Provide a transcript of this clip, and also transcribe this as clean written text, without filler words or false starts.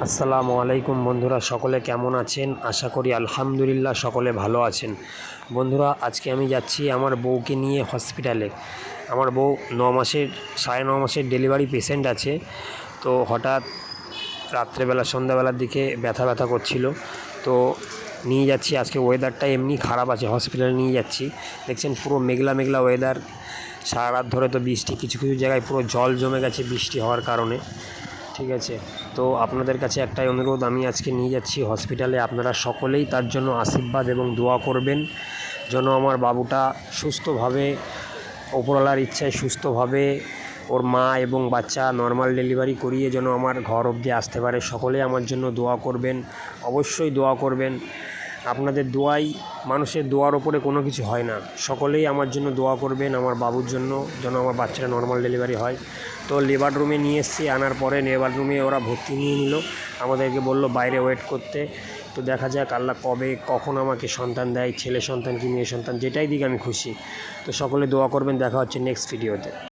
আসসালামু আলাইকুম বন্ধুরা, সকলে কেমন আছেন? আশা করি আলহামদুলিল্লাহ সকলে ভালো আছেন। বন্ধুরা, আজকে আমি যাচ্ছি আমার বউকে নিয়ে হসপিটালে। আমার বউ 9 মাসের ডেলিভারি পেশেন্ট আছে। তো হঠাৎ রাত্রেবেলা সন্ধ্যাবেলার দিকে ব্যথা ব্যথা করছিল, তো নিয়ে যাচ্ছি। আজকে ওয়েদারটা এমনি খারাপ আছে, হসপিটালে নিয়ে যাচ্ছি। দেখছেন পুরো মেঘলা মেঘলা ওয়েদার, সারা রাত ধরে তো বৃষ্টি, কিছু কিছু জায়গায় পুরো জল জমে গেছে বৃষ্টি হওয়ার কারণে। ঠিক আছে, তো আপনাদের কাছে একটাই অনুরোধ, আমি আজকে নিয়ে যাচ্ছি হসপিটালে, আপনারা সকলেই তার জন্য আশীর্বাদ এবং দোয়া করবেন যেন আমার বাবুটা সুস্থভাবে, ওপরওয়ালার ইচ্ছায় সুস্থভাবে ওর মা এবং বাচ্চা নর্মাল ডেলিভারি করিয়ে যেন আমার ঘর অবধি আসতে পারে। সকলেই আমার জন্য দোয়া করবেন, অবশ্যই দোয়া করবেন। আপনাদের দোয়াই, মানুষের দোয়ার ওপরে কোনো কিছু হয় না। সকলেই আমার জন্য দোয়া করবেন, আমার বাবুর জন্য যেন আমার বাচ্চাটা নর্মাল ডেলিভারি হয়। তো লেবার রুমে নিয়ে এসেছি, আনার পরে লেবার রুমে ওরা ভর্তি নিয়ে নিল, আমাদেরকে বলল বাইরে ওয়েট করতে। তো দেখা যাক আল্লাহ কখন আমাকে সন্তান দেয়, ছেলে সন্তান কি মেয়ে সন্তান, যেটাই দিক আমি খুশি। তো সকলে দোয়া করবেন, দেখা হচ্ছে নেক্সট ভিডিওতে।